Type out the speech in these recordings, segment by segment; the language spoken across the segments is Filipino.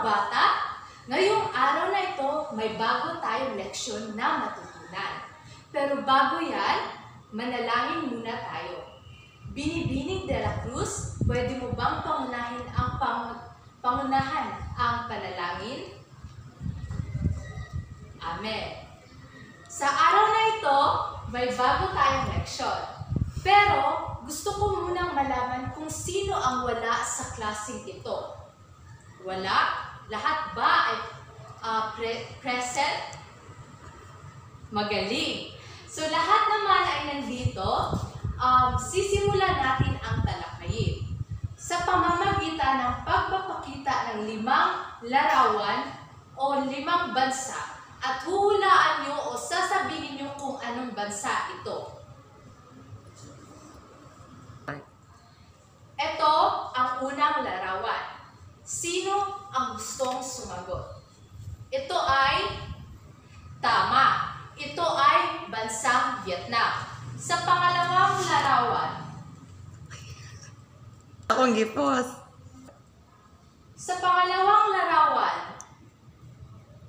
bata, ngayong araw na ito, may bago tayong leksyon na matutunan. Pero bago yan, manalangin muna tayo. Binibining de la Cruz, pwede mo bang pangunahan ang panalangin? Amen. Sa araw na ito, may bago tayong leksyon. Pero gusto ko munang malaman kung sino ang wala sa klaseng ito. Wala? Lahat ba ay present? Magaling. So lahat naman ay nandito. Sisimulan natin ang talakayin. Sa pamamagitan ng pagpapakita ng 5 larawan o 5 bansa at huhulaan nyo o sasabihin nyo kung anong bansa ito. Ito ang unang larawan. Sino ang gustong sumagot? Ito ay tama. Ito ay bansang Vietnam. Sa pangalawang larawan. Akong gipos. Sa pangalawang larawan,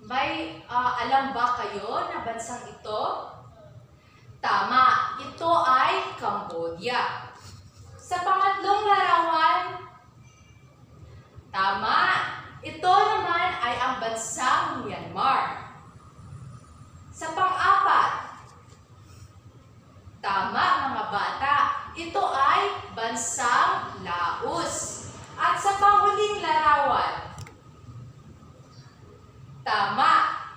may alam ba kayo na bansang ito? Tama. Ito ay Cambodia. Sa pangatlong larawan, tama. Ito naman ay ang bansang Myanmar. Sa pang-apat, tama mga bata. Ito ay bansang Laos. At sa panghuling larawan, tama.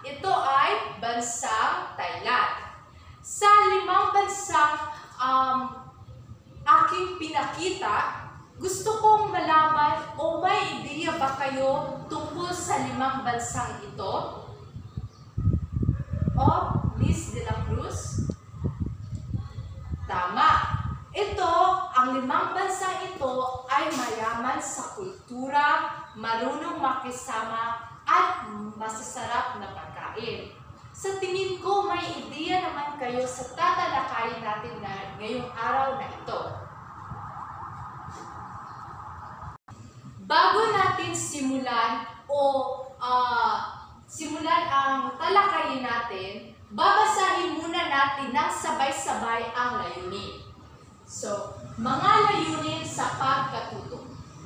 Ito ay bansang Thailand. Sa 5 bansang aking pinakita, gusto kong malaman o may ideya ba kayo tungkol sa 5 bansang ito? O, Miss de la Cruz? Tama. Ito, ang 5 bansang ito ay mayaman sa kultura, marunong makisama, at masasarap na pagkain. Sa tingin ko, may ideya naman kayo sa tatalakayin natin na ngayong araw na ito. Bago natin simulan ang talakayin natin, babasahin muna natin ng sabay-sabay ang layunin. So, mga layunin sa pagkatuto.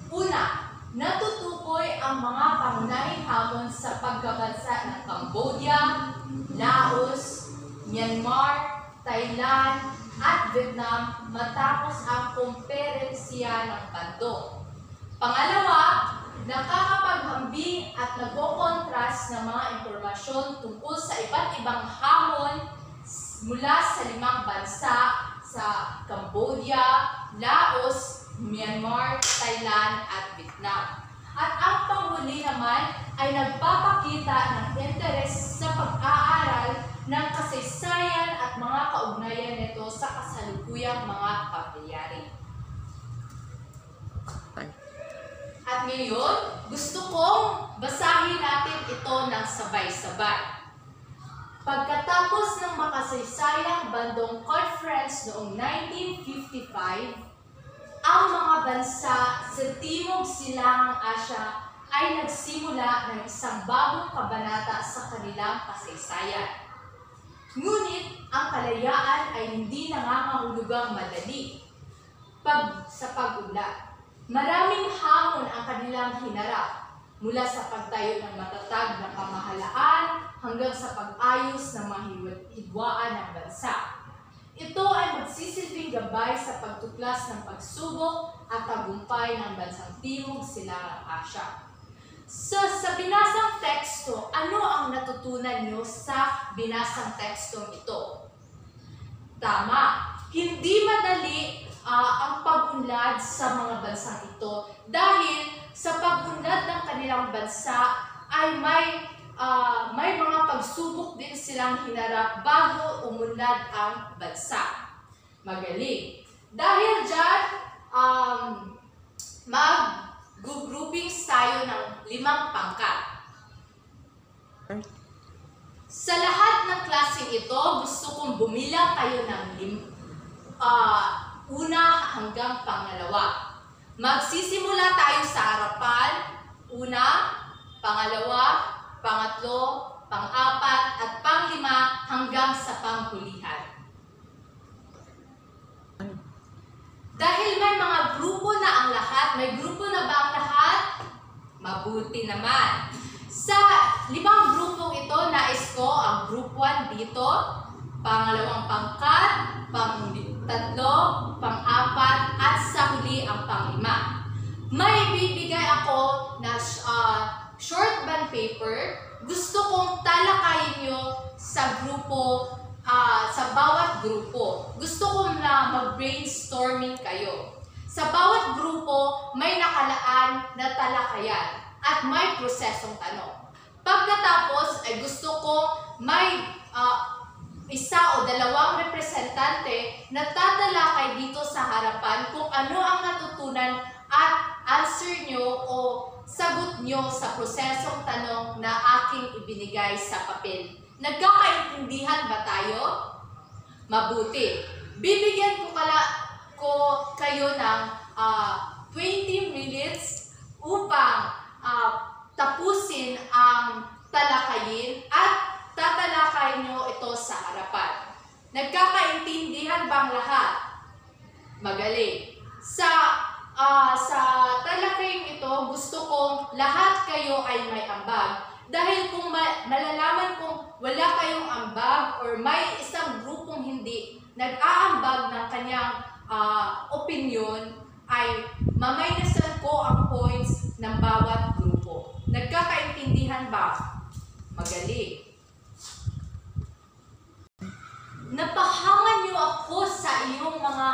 Una, natutukoy ang mga pangunahing hamon sa pagkabansa ng Cambodia, Laos, Myanmar, Thailand, at Vietnam matapos ang komperensiya ng Bandung. Pangalawa, nakakapaghambing at nagko-kontrast ng mga impormasyon tungkol sa iba't ibang hamon mula sa 5 bansa sa Cambodia, Laos, Myanmar, Thailand, at Vietnam. At ang panghuli naman ay nagpapakita ng interes sa pag-aaral ng kasaysayan at mga kaugnayan nito sa kasalukuyang mga pangyayari. At ngayon, gusto kong basahin natin ito ng sabay-sabay. Pagkatapos ng makasaysayang Bandung Conference noong 1955, ang mga bansa sa Timog Silangang Asya ay nagsimula ng isang bagong kabanata sa kanilang kasaysayan. Ngunit ang kalayaan ay hindi nangangahulugang madali sa pag-unlad. Maraming hamon ang kanilang hinarap, mula sa pagtayo ng matatag na pamahalaan hanggang sa pag-ayos ng mga hidwaan ng bansa. Ito ay magsisilbing gabay sa pagtuklas ng pagsubok at tagumpay ng bansang Timog Silangang Asya. So, sa binasang teksto, ano ang natutunan nyo sa binasang tekstong ito? Tama, hindi madali ang pag-unlad sa mga bansang ito dahil sa pag-unlad ng kanilang bansa ay may mga pagsubok din silang hinarap bago umunlad ang bansa. Magaling. Dahil dyan, mag-groupings tayo ng 5 pangkat. Sa lahat ng klaseng ito, gusto kong bumilang kayo ng una hanggang pangalawa. Magsisimula tayo sa harapan. Una, pangalawa, pangatlo, pang-apat, at pang-lima hanggang sa panghulihan. Dahil may mga grupo na ang lahat, may grupo na ba ang lahat? Mabuti naman. Sa 5 grupong ito, nais ko ang group 1 dito, pangalawang pangkat, pang-3, pang-4, at sa huli ang pang-5. May bibigay ako na short bond paper. Gusto kong talakayin nyo sa grupo, sa bawat grupo. Gusto ko na mag-brainstorming kayo. Sa bawat grupo, may nakalaan na talakayan at may prosesong tanong. Pagkatapos, ay gusto ko may 1 o 2 representante na tatalakay dito sa harapan kung ano ang natutunan at answer nyo o sagot nyo sa prosesong tanong na aking ibinigay sa papel. Nagkakaintindihan ba tayo? Mabuti. Bibigyan ko kayo ng 20 minutes upang tapusin ang talakayin at tatalakayin nyo ito sa harapan. Nagkakaintindihan bang lahat? Magaling. Sa talakayin ito, gusto kong lahat kayo ay may ambag. Dahil kung malalaman kong wala kayong ambag or may isang grupong hindi nag-aambag ng kanyang opinion, ay mamainasan ko ang points ng bawat grupo. Nagkakaintindihan ba? Magaling. Napahangan niyo ako sa iyong mga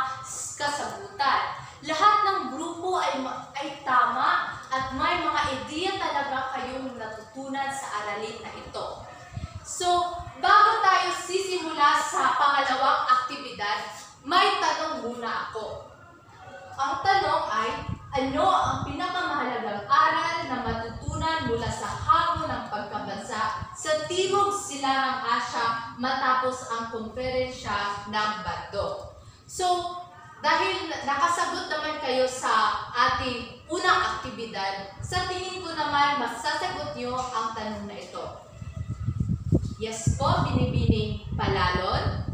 kasagutan. Lahat ng grupo ay tama at may mga ideya talaga kayong natutunan sa aralin na ito. So, bago tayo sisimula sa pangalawang aktibidad, may tanong muna ako. Ang tanong ay, ano ang pinakamahalagang aral na matutunan mula sa hamon ng pagkabansa sa Timog Silangang Asya matapos ang konferensya ng Bandung? So, dahil nakasagot naman kayo sa ating unang aktibidad, sa tingin ko naman masasagot nyo ang tanong na ito. Yes po, Binibining Palalon?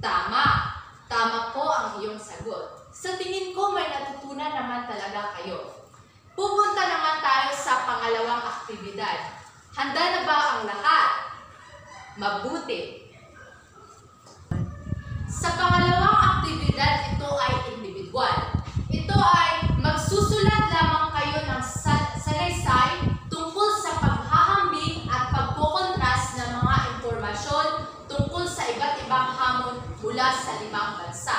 Tama. Tama po ang iyong sagot. Sa tingin ko may natutunan naman talaga kayo. Pupunta naman tayo sa pangalawang aktibidad. Handa na ba ang lahat? Mabuti. Sa pangalawang aktibidad, ito ay individual. Ito ay magsusulat lamang kayo ng salaysay tungkol sa paghahambing at pagkokontras ng mga impormasyon tungkol sa iba't ibang hamon mula sa 5 bansa.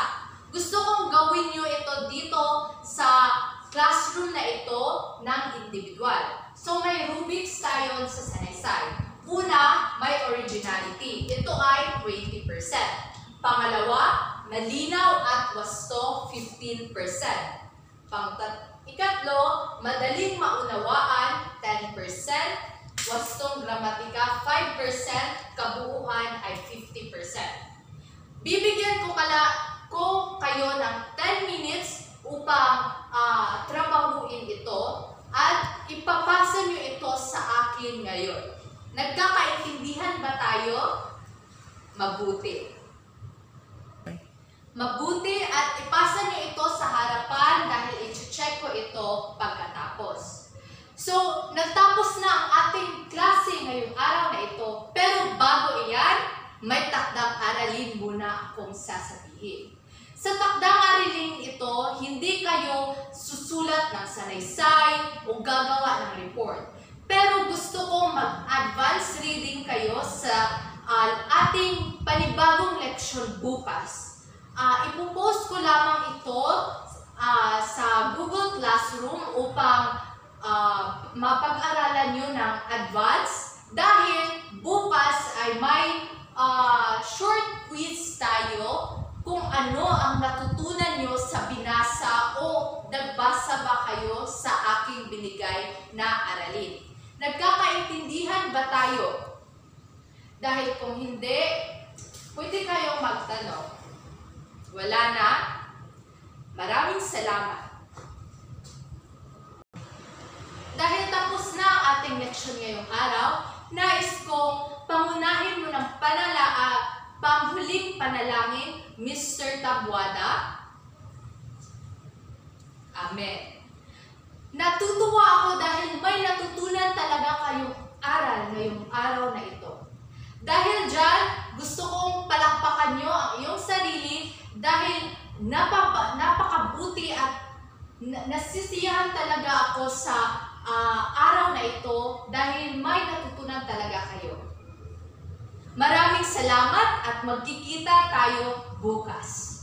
Gusto kong gawin nyo ito dito sa classroom na ito ng individual. So may rubrics tayo sa salaysay. Una, may originality. Ito ay 20%. Pangalawa, malinaw at wasto, 15%. Ikatlo, madaling maunawaan, 10%. Wastong gramatika, 5%. Kabuuan ay 50%. Bibigyan ko kayo ng 10 minutes upang trabahuin ito at ipapasa nyo ito sa akin ngayon. Nagkakaintindihan ba tayo? Mabuti. Mabuti at ipasa nyo ito sa harapan dahil i-check ko ito pagkatapos. So, nagtapos na ang ating klase ngayong araw na ito. Pero bago iyan, may takdang aralin muna akong sasabihin. Sa takdang aralin ito, hindi kayo susulat ng sanaysay o gagawa ng report. Pero gusto kong mag-advance reading kayo sa ating panibagong leksyon bukas. Ipopost ko lamang ito sa Google Classroom upang mapag-aralan nyo ng advance dahil bukas ay may short quiz tayo kung ano ang natutunan nyo sa binasa o nagbasa ba kayo sa aking binigay na aralin. Nagkakaintindihan ba tayo? Dahil kung hindi, pwede kayong magtanong. Wala na? Maraming salamat. Dahil tapos na ang ating leksyon ngayong araw, nais kong pangunahin mo ng panghuling panalangin, Mr. Tabuada. Amen. Natutuwa ako dahil may natutunan talaga kayong aral ngayong araw na ito. Dahil dyan, gusto kong palakpakan nyo ang iyong sarili dahil napakabuti at nasisiyahan talaga ako sa araw na ito dahil may natutunan talaga kayo. Maraming salamat at magkikita tayo bukas.